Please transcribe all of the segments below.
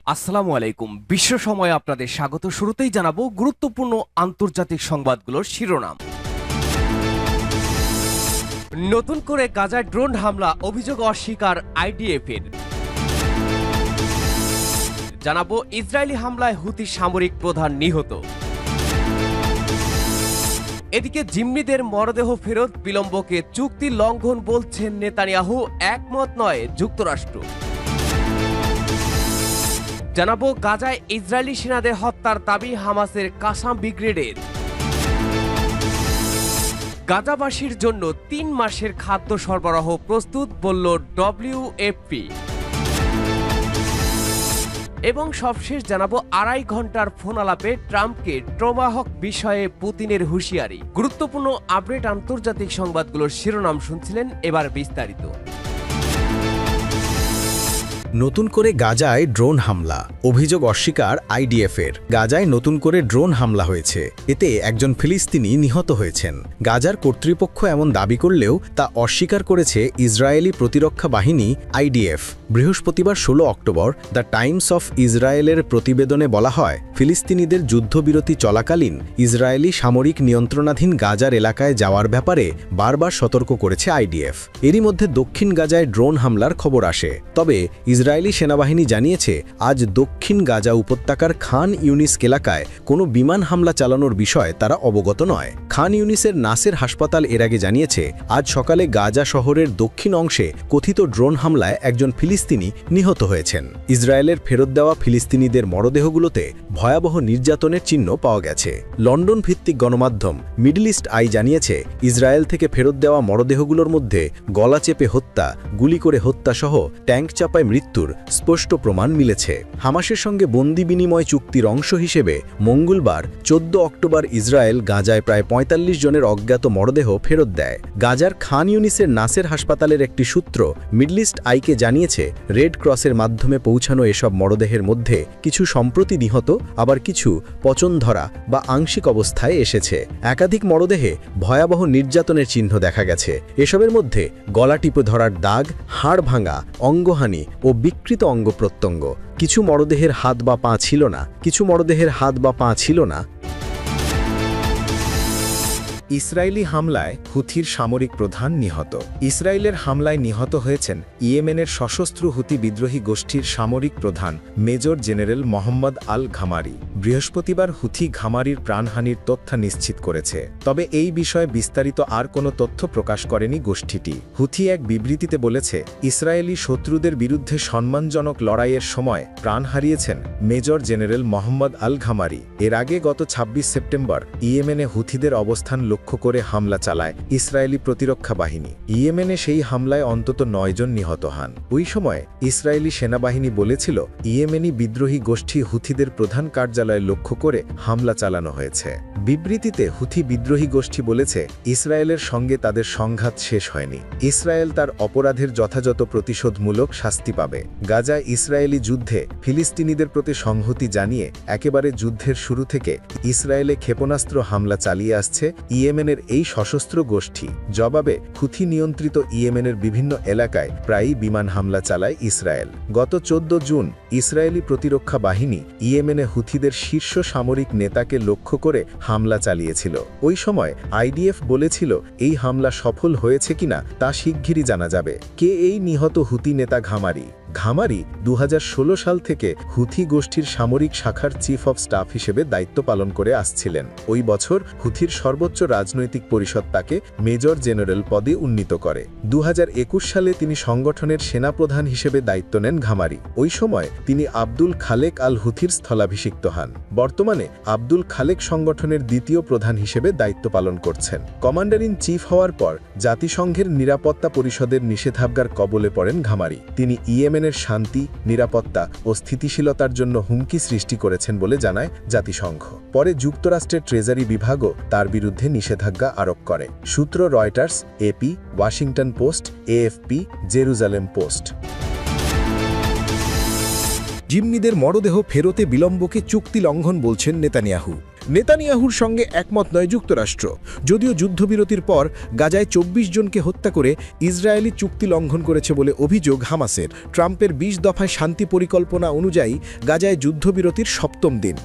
আসসালামু আলাইকুম। বিশ্ব সময়ে আপনাদের স্বাগত। শুরুতেই জানাবো গুরুত্বপূর্ণ আন্তর্জাতিক সংবাদগুলোর শিরোনাম। নতুন করে গাজায় ড্রোন হামলা, অভিযোগ অস্বীকার আইডিএফ-এর। জানাবো ইসরায়েলি হামলায় হুতি সামরিক প্রধান নিহত। এদিকে জিম্মিদের মরদেহ ফেরত বিলম্বকে চুক্তি লঙ্ঘন বলছেন নেতানিয়াহু, একমত নয় যুক্তরাষ্ট্র। জানাবো গাজায় ইসরায়েলি সেনাদের হত্যার দাবি হামাসের কাসাম ব্রিগেডের। গাজাবাসীর জন্য ৩ মাসের খাদ্য সরবরাহ প্রস্তুত বলল ডব্লিউএফপি। এবং সবশেষ জানাবো ২.৫ ঘন্টার ফোন আলাপে ট্রাম্পকে টমাহক বিষয়ে পুতিনের হুঁশিয়ারি। গুরুত্বপূর্ণ আপডেট আন্তর্জাতিক সংবাদগুলোর শিরোনাম শুনছিলেন, এবার বিস্তারিত। নতুন করে গাজায় ড্রোন হামলা, অভিযোগ অস্বীকার আইডিএফ-এর। গাজায় নতুন করে ড্রোন হামলা হয়েছে, এতে একজন ফিলিস্তিনি নিহত হয়েছেন। গাজার কর্তৃপক্ষ এমন দাবি করলেও তা অস্বীকার করেছে ইসরায়েলি প্রতিরক্ষা বাহিনী আইডিএফ। বৃহস্পতিবার ১৬ অক্টোবর দ্য টাইমস অফ ইসরায়েলের প্রতিবেদনে বলা হয়, ফিলিস্তিনিদের যুদ্ধবিরতি চলাকালীন ইসরায়েলি সামরিক নিয়ন্ত্রণাধীন গাজার এলাকায় যাওয়ার ব্যাপারে বারবার সতর্ক করেছে আইডিএফ। এরই মধ্যে দক্ষিণ গাজায় ড্রোন হামলার খবর আসে। তবে ইসরায়েলি সেনাবাহিনী জানিয়েছে, আজ দক্ষিণ গাজা উপত্যকার খান ইউনিস এলাকায় কোনো বিমান হামলা চালানোর বিষয়ে তারা অবগত নয়। খান ইউনিসের নাসের হাসপাতাল এর আগে জানিয়েছে, আজ সকালে গাজা শহরের দক্ষিণ অংশে কথিত ড্রোন হামলায় একজন ফিলিস্তিনি নিহত হয়েছেন। ইসরায়েলের ফেরত দেওয়া ফিলিস্তিনিদের মরদেহগুলোতে ভয়াবহ নির্যাতনের চিহ্ন পাওয়া গেছে। লন্ডন ভিত্তিক গণমাধ্যম মিডল ইস্ট আই জানিয়েছে, ইসরায়েল থেকে ফেরত দেওয়া মরদেহগুলোর মধ্যে গলা চেপে হত্যা, গুলি করে হত্যাসহ ট্যাঙ্ক চাপায় মৃত্যুর স্পষ্ট প্রমাণ মিলেছে। হামাসের সঙ্গে বন্দি বিনিময় চুক্তির অংশ হিসেবে মঙ্গলবার ১৪ অক্টোবর ইসরায়েল গাজায় প্রায় ৪৫ জনের অজ্ঞাত মরদেহ ফেরত দেয়। গাজার খান ইউনিসের নাসের হাসপাতালের একটি সূত্র মিডল ইস্ট আইকে জানিয়েছে, রেড ক্রসের মাধ্যমে পৌঁছানো এসব মরদেহের মধ্যে কিছু সম্প্রতি নিহত, আবার কিছু পচন ধরা বা আংশিক অবস্থায় এসেছে। একাধিক মরদেহে ভয়াবহ নির্যাতনের চিহ্ন দেখা গেছে। এসবের মধ্যে গলা টিপে ধরার দাগ, হাড় ভাঙা, অঙ্গহানি ও বিকৃত অঙ্গ প্রত্যঙ্গ। কিছু মরদেহের হাত বা পা ছিল না। ইসরায়েলি হামলায় হুথির সামরিক প্রধান নিহত। ইসরায়েলের হামলায় নিহত হয়েছেন ইয়েমেনের সশস্ত্র হুথি বিদ্রোহী গোষ্ঠীর সামরিক প্রধান মেজর জেনারেল মোহাম্মদ আল ঘামারি। বৃহস্পতিবার হুথি ঘামারির প্রাণহানির তথ্য নিশ্চিত করেছে। তবে এই বিষয়ে বিস্তারিত আর কোনো তথ্য প্রকাশ করেনি গোষ্ঠীটি। হুথি এক বিবৃতিতে বলেছে, ইসরায়েলি শত্রুদের বিরুদ্ধে সম্মানজনক লড়াইয়ের সময় প্রাণ হারিয়েছেন মেজর জেনারেল মোহাম্মদ আল ঘামারি। এর আগে গত ২৬ সেপ্টেম্বর ইয়েমেনে হুথিদের অবস্থান লক্ষ্য করে হামলা চালায় ইসরায়েলি প্রতিরক্ষা বাহিনী। ইয়েমেনে সেই হামলায় অন্তত ৯ জন নিহত হন। ওই সময় ইসরায়েলি সেনাবাহিনী বলেছিল, ইয়েমেনি বিদ্রোহী গোষ্ঠী হুথিদের প্রধান কার্যালয়ে লক্ষ্য করে হামলা চালানো হয়েছে। বিবৃতিতে হুথি বিদ্রোহী গোষ্ঠী বলেছে, ইসরায়েলের সঙ্গে তাদের সংঘাত শেষ হয়নি। ইসরায়েল তার অপরাধের যথাযথ প্রতিশোধমূলক শাস্তি পাবে। গাজায় ইসরায়েলি যুদ্ধে ফিলিস্তিনিদের প্রতি সংহতি জানিয়ে একেবারে যুদ্ধের শুরু থেকে ইসরায়েলে ক্ষেপণাস্ত্র হামলা চালিয়ে আসছে ইয়েমেনের এই সশস্ত্র গোষ্ঠী। জবাবে হুথি নিয়ন্ত্রিত ইয়েমেনের বিভিন্ন এলাকায় প্রায়ই বিমান হামলা চালায় ইসরায়েল। গত ১৪ জুন ইসরায়েলি প্রতিরক্ষা বাহিনী ইয়েমেনে হুথিদের শীর্ষ সামরিক নেতাকে লক্ষ্য করে হামলা চালিয়েছিল। ওই সময় আইডিএফ বলেছিল, এই হামলা সফল হয়েছে কিনা তা শিগগিরই জানা যাবে। কে এই নিহত হুথি নেতা ঘামারি? ঘামারি ২০১৬ সাল থেকে হুথি গোষ্ঠীর সামরিক শাখার চিফ অফ স্টাফ হিসেবে দায়িত্ব পালন করে আসছিলেন। ওই বছর হুথির সর্বোচ্চ রাজনৈতিক পরিষদ তাকে মেজর জেনারেল পদে উন্নীত করে। ২০২১ সালে তিনি সংগঠনের সেনাপ্রধান হিসেবে দায়িত্ব নেন ঘামারি। ওই সময় তিনি আব্দুল খালেক আল হুথির স্থলাভিষিক্ত হন। বর্তমানে আব্দুল খালেক সংগঠনের দ্বিতীয় প্রধান হিসেবে দায়িত্ব পালন করছেন। কমান্ডার ইন চিফ হওয়ার পর জাতিসংঘের নিরাপত্তা পরিষদের নিষেধাজ্ঞার কবলে পড়েন ঘামারি। তিনি ইয়েমেনের শান্তি, নিরাপত্তা ও স্থিতিশীলতার জন্য হুমকি সৃষ্টি করেছেন বলে জানায় জাতিসংঘ। পরে যুক্তরাষ্ট্রের ট্রেজারি বিভাগও তার বিরুদ্ধে নিষেধাজ্ঞা আরোপ করে। সূত্র Reuters, AP, Washington Post, AFP, Jerusalem Post. জিম্মিদের মরদেহ ফেরতে বিলম্বকে চুক্তি লঙ্ঘন বলছেন নেতানিয়াহু। নেতানিয়াহুর সঙ্গে একমত নয় যুক্তরাষ্ট্র। যদিও যুদ্ধবিরতির পর গাজায় ২৪ জনকে হত্যা করে ইসরায়েলি চুক্তি লঙ্ঘন করেছে বলে অভিযোগ হামাসের। ট্রাম্পের ২০ দফায় শান্তি পরিকল্পনা অনুযায়ী গাজায় যুদ্ধবিরতির ৭ম দিন।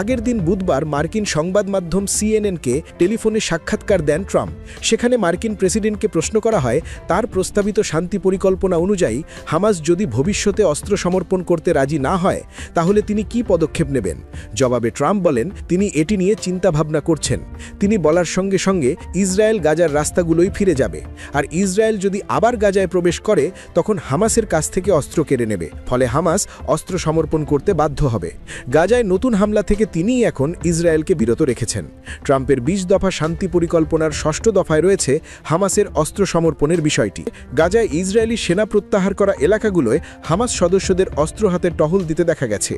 আগের দিন বুধবার মার্কিন সংবাদ মাধ্যম সিএনএনকে টেলিফোনে সাক্ষাৎকার দেন ট্রাম্প। সেখানে মার্কিন প্রেসিডেন্টকে প্রশ্ন করা হয় তার প্রস্তাবিত শান্তি পরিকল্পনা অনুযায়ী হামাস যদি ভবিষ্যতে অস্ত্র সমর্পণ করতে রাজি না হয় তাহলে তিনি কি পদক্ষেপ নেবেন। জবাবে ট্রাম্প বলেন তিনি এটি নিয়ে চিন্তাভাবনা করছেন। তিনি বলার সঙ্গে সঙ্গে ইসরায়েল গাজার রাস্তাগুলোই ফিরে যাবে, আর ইসরায়েল যদি আবার গাজায় প্রবেশ করে তখন হামাসের কাছ থেকে অস্ত্র কেড়ে নেবে, ফলে হামাস অস্ত্র সমর্পণ করতে বাধ্য হবে। গাজায় নতুন হামলা থেকে তিনিই এখন ইসরায়েলকে বিরত রেখেছেন। ট্রাম্পের ২০ দফা শান্তি পরিকল্পনার ৬ষ্ঠ দফায় রয়েছে হামাসের অস্ত্র সমর্পণের বিষয়টি। গাজায় ইসরায়েলি সেনা প্রত্যাহার করা এলাকাগুলোয় হামাস সদস্যদের অস্ত্র হাতে টহল দিতে দেখা গেছে।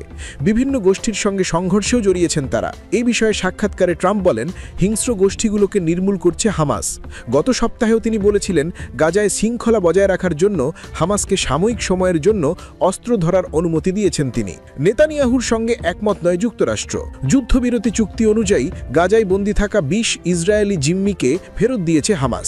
বিভিন্ন গোষ্ঠীর সঙ্গে সংঘর্ষেও জড়িয়েছেন তারা। এই বিষয়ে সাক্ষাৎকারে ট্রাম্প বলেন হিংস্র গোষ্ঠীগুলোকে নির্মূল করছে হামাস। গত সপ্তাহেও তিনি বলেছিলেন গাজায় শৃঙ্খলা বজায় রাখার জন্য হামাসকে সাময়িক সময়ের জন্য অস্ত্র ধরার অনুমতি দিয়েছেন তিনি। নেতানিয়াহুর সঙ্গে একমত নয় যুক্তরাষ্ট্র। যুদ্ধবিরতি চুক্তি অনুযায়ী গাজায় বন্দী থাকা ২০ ইসরায়েলি জিম্মিকে ফেরত দিয়েছে হামাস।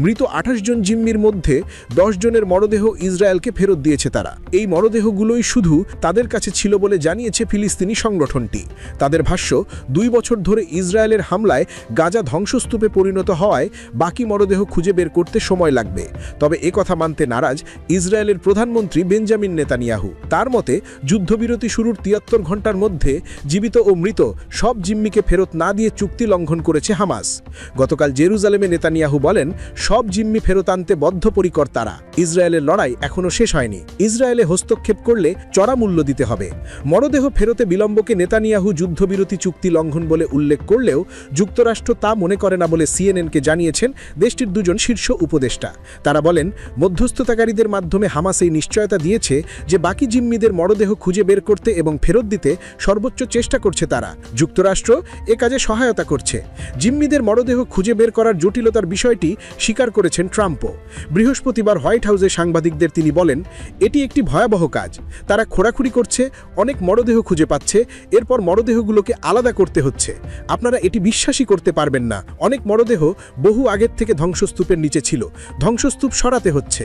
মৃত ২৮ জন জিম্মির মধ্যে ১০ জনের মরদেহ ইসরায়েলকে ফেরত দিয়েছে তারা। এই মরদেহগুলোই শুধু তাদের কাছে ছিল বলে জানিয়েছে ফিলিস্তিনি সংগঠনটি। তাদের ভাষ্য ২ বছর ধরে ইসরায়েলের হামলায় গাজা ধ্বংসস্তূপে পরিণত হওয়ায় বাকি মরদেহ খুঁজে বের করতে সময় লাগবে। তবে কথা মানতে নারাজ ইসরায়েলের প্রধানমন্ত্রী বেঞ্জামিন নেতানিয়াহু। তার মতে যুদ্ধবিরতি শুরুর ৭৩ ঘণ্টার মধ্যে জীবিত ও মৃত সব জিম্মিকে ফেরত না দিয়ে চুক্তি লঙ্ঘন করেছে হামাস। গতকাল জেরুজালেমে নেতানিয়াহু বলেন সব জিম্মি ফেরত আনতে বদ্ধপরিকর তারা। ইসরায়েলের লড়াই এখনও শেষ হয়নি। ইসরায়েলে হস্তক্ষেপ করলে চড়া মূল্য দিতে হবে। মরদেহ ফেরতে বিলম্বকে নেতানিয়াহু যুদ্ধবিরতি চুক্তি লঙ্ঘন বলে উল্লেখ করলেও যুক্তরাষ্ট্র তা মনে করে না বলে সিএনএনকে জানিয়েছেন দেশটির ২ জন শীর্ষ উপদেষ্টা। তারা বলেন মধ্যস্থতাকারীদের মাধ্যমে হামাস এই নিশ্চয়তা দিয়েছে যে বাকি জিম্মিদের মরদেহ খুঁজে বের করতে এবং ফেরত দিতে সর্বোচ্চ চেষ্টা করছে তারা। যুক্তরাষ্ট্র এ কাজে সহায়তা করছে। জিম্মিদের মরদেহ খুঁজে বের করার জটিলতার বিষয়টি স্বীকার করেছেন ট্রাম্পও। বৃহস্পতিবার হোয়াইট হাউসে সাংবাদিকদের তিনি বলেন এটি একটি ভয়াবহ কাজ। তারা খোঁড়াখুড়ি করছে, অনেক মরদেহ খুঁজে পাচ্ছে, এরপর মরদেহগুলোকে আলাদা করতে হচ্ছে। আপনারা এটি বিশ্বাসই করতে পারবেন না। অনেক মরদেহ বহু আগের থেকে ধ্বংসস্তূপের নিচে ছিল। ধ্বংসস্তূপ সরাতে হচ্ছে।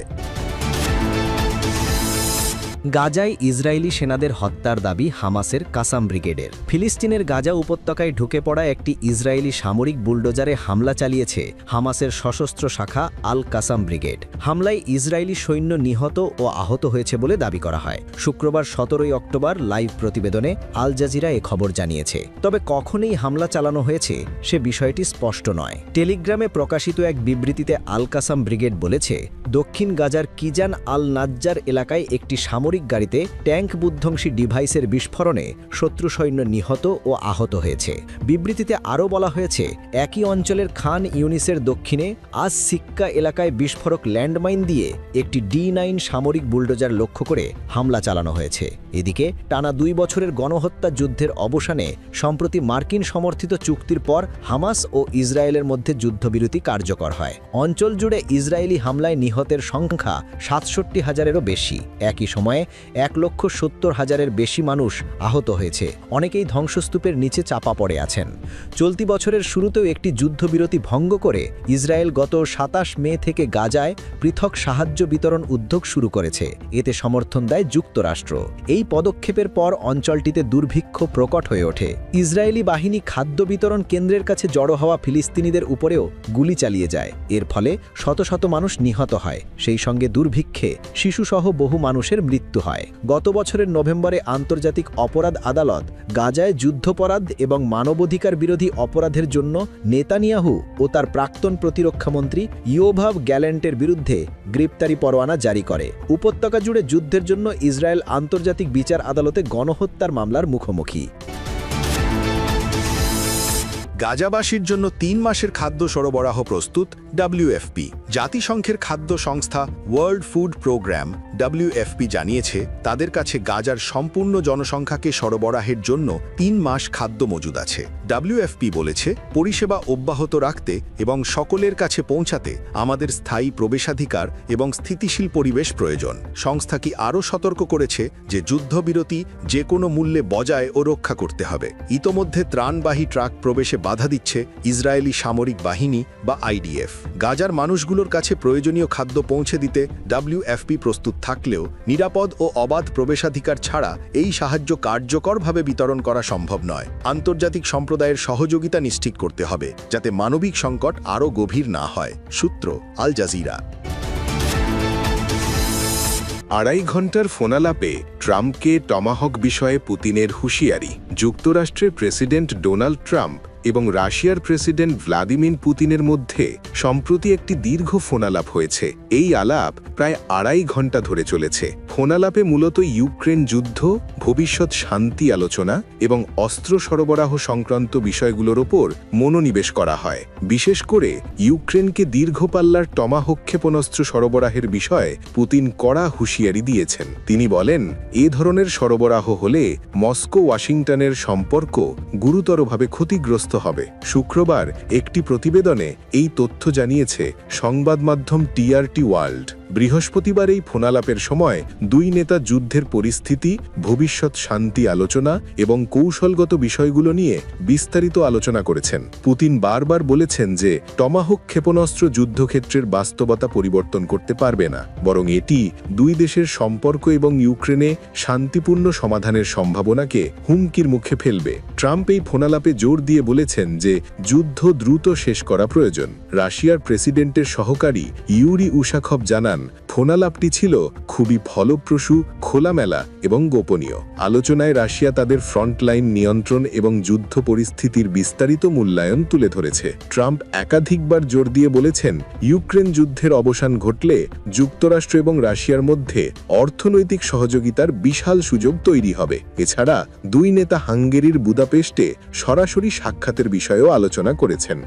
গাজায় ইসরায়েলি সেনাদের হত্যার দাবি হামাসের কাসাম ব্রিগেডের। ফিলিস্তিনের গাজা উপত্যকায় ঢুকে পড়া একটি ইসরায়েলি সামরিক বুলডোজারে হামলা চালিয়েছে হামাসের সশস্ত্র শাখা আল কাসাম ব্রিগেড। হামলায় ইসরায়েলি সৈন্য নিহত ও আহত হয়েছে বলে দাবি করা হয়। শুক্রবার ১৭ অক্টোবর লাইভ প্রতিবেদনে আল জাজিরা এ খবর জানিয়েছে। তবে কখনই হামলা চালানো হয়েছে সে বিষয়টি স্পষ্ট নয়। টেলিগ্রামে প্রকাশিত এক বিবৃতিতে আল কাসাম ব্রিগেড বলেছে দক্ষিণ গাজার কিজান আল নাজ্জার এলাকায় একটি সামরিক গাড়িতে ট্যাঙ্ক বুদ্ধংশী ডিভাইসের বিস্ফোরণে শত্রু সৈন্য নিহত ও আহত হয়েছে। বিবৃতিতে আরও বলা হয়েছে একই অঞ্চলের খান ইউনিসের দক্ষিণে আজ সিক্কা এলাকায় বিস্ফোরক ল্যান্ডমাইন দিয়ে একটি D9 সামরিক বুলডোজার লক্ষ্য করে হামলা চালানো হয়েছে। এদিকে টানা ২ বছরের গণহত্যা যুদ্ধের অবসানে সম্প্রতি মার্কিন সমর্থিত চুক্তির পর হামাস ও ইসরায়েলের মধ্যে যুদ্ধবিরতি কার্যকর হয়। অঞ্চল জুড়ে ইসরায়েলি হামলায় নিহতের সংখ্যা ৬৭,০০০-এরও বেশি। একই সময়ে ১,৭০,০০০-এর বেশি মানুষ আহত হয়েছে। অনেকেই ধ্বংসস্তূপের নিচে চাপা পড়ে আছেন। চলতি বছরের শুরুতেও একটি যুদ্ধবিরতি ভঙ্গ করে ইসরায়েল গত ২৭ মে থেকে গাজায় পৃথক সাহায্য বিতরণ উদ্যোগ শুরু করেছে। এতে সমর্থন দেয় যুক্তরাষ্ট্র। এই পদক্ষেপের পর অঞ্চলটিতে দুর্ভিক্ষ প্রকট হয়ে ওঠে। ইসরায়েলি বাহিনী খাদ্য বিতরণ কেন্দ্রের কাছে জড়ো হওয়া ফিলিস্তিনিদের উপরেও গুলি চালিয়ে যায়। এর ফলে শত শত মানুষ নিহত হয়। সেই সঙ্গে দুর্ভিক্ষে শিশুসহ বহু মানুষের মৃত্যু হয়। গত বছরের নভেম্বরে আন্তর্জাতিক অপরাধ আদালত গাজায় যুদ্ধাপরাধ এবং মানবাধিকার বিরোধী অপরাধের জন্য নেতানিয়াহু ও তার প্রাক্তন প্রতিরক্ষামন্ত্রী ইয়োভাভ গ্যালেন্টের বিরুদ্ধে গ্রেপ্তারি পরোয়ানা জারি করে। উপত্যকা জুড়ে যুদ্ধের জন্য ইসরায়েল আন্তর্জাতিক বিচার আদালতে গণহত্যার মামলার মুখোমুখি। গাজাবাসীর জন্য 3 মাসের খাদ্য সরবরাহ প্রস্তুত WFP। জাতিসংঘের খাদ্য সংস্থা ওয়ার্ল্ড ফুড প্রোগ্রাম WFP জানিয়েছে তাদের কাছে গাজার সম্পূর্ণ জনসংখ্যাকে সরবরাহের জন্য 3 মাস খাদ্য মজুদ আছে। WFP বলেছে পরিষেবা অব্যাহত রাখতে এবং সকলের কাছে পৌঁছাতে আমাদের স্থায়ী প্রবেশাধিকার এবং স্থিতিশীল পরিবেশ প্রয়োজন। সংস্থাটি আরও সতর্ক করেছে যে যুদ্ধবিরতি যে কোনো মূল্যে বজায় ও রক্ষা করতে হবে। ইতোমধ্যে ত্রাণবাহী ট্রাক প্রবেশে বাধা দিচ্ছে ইসরায়েলি সামরিক বাহিনী বা IDF। গাজার মানুষগুলোর কাছে প্রয়োজনীয় খাদ্য পৌঁছে দিতে WFP প্রস্তুত থাকলেও নিরাপদ ও অবাধ প্রবেশাধিকার ছাড়া এই সাহায্য কার্যকরভাবে বিতরণ করা সম্ভব নয়। আন্তর্জাতিক সম্প্রদায়ের সহযোগিতা নিশ্চিত করতে হবে যাতে মানবিক সংকট আরও গভীর না হয়। সূত্র আল জাজিরা। 2.5 ঘন্টার ফোনালাপে ট্রাম্পকে টমাহক বিষয়ে পুতিনের হুঁশিয়ারি। যুক্তরাষ্ট্রের প্রেসিডেন্ট ডোনাল্ড ট্রাম্প এবং রাশিয়ার প্রেসিডেন্ট ভ্লাদিমির পুতিনের মধ্যে সম্প্রতি একটি দীর্ঘ ফোনালাপ হয়েছে। এই আলাপ প্রায় 2.5 ঘন্টা ধরে চলেছে। ফোনালাপে মূলত ইউক্রেন যুদ্ধ, ভবিষ্যৎ শান্তি আলোচনা এবং অস্ত্র সরবরাহ সংক্রান্ত বিষয়গুলোর ওপর মনোনিবেশ করা হয়। বিশেষ করে ইউক্রেনকে দীর্ঘ পাল্লার টমাহক ক্ষেপণাস্ত্র সরবরাহের বিষয়ে পুতিন কড়া হুঁশিয়ারি দিয়েছেন। তিনি বলেন, এ ধরনের সরবরাহ হলে মস্কো ওয়াশিংটনের সম্পর্ক গুরুতরভাবে ক্ষতিগ্রস্ত হবে। শুক্রবার একটি প্রতিবেদনে এই তথ্য জানিয়েছে সংবাদ মাধ্যম TRT ওয়ার্ল্ড। বৃহস্পতিবার এই ফোনালাপের সময় দুই নেতা যুদ্ধের পরিস্থিতি, ভবিষ্যৎ শান্তি আলোচনা এবং কৌশলগত বিষয়গুলো নিয়ে বিস্তারিত আলোচনা করেছেন। পুতিন বারবার বলেছেন যে টমাহক ক্ষেপণাস্ত্র যুদ্ধক্ষেত্রের বাস্তবতা পরিবর্তন করতে পারবে না, বরং এটি দুই দেশের সম্পর্ক এবং ইউক্রেনে শান্তিপূর্ণ সমাধানের সম্ভাবনাকে হুমকির মুখে ফেলবে। ট্রাম্প এই ফোনালাপে জোর দিয়ে বলেছেন যে যুদ্ধ দ্রুত শেষ করা প্রয়োজন। রাশিয়ার প্রেসিডেন্টের সহকারী ইউরি উশাখভ জানান, ফোনালাপটি ছিল খুবই ফলপ্রসূ, খোলামেলা এবং গোপনীয়। আলোচনায় রাশিয়া তাদের ফ্রন্টলাইন নিয়ন্ত্রণ এবং যুদ্ধ পরিস্থিতির বিস্তারিত মূল্যায়ন তুলে ধরেছে। ট্রাম্প একাধিকবার জোর দিয়ে বলেছেন, ইউক্রেন যুদ্ধের অবসান ঘটলে যুক্তরাষ্ট্র এবং রাশিয়ার মধ্যে অর্থনৈতিক সহযোগিতার বিশাল সুযোগ তৈরি হবে। এছাড়া দুই নেতা হাঙ্গেরির বুদাপেস্টে সরাসরি সাক্ষাতের বিষয়েও আলোচনা করেছেন।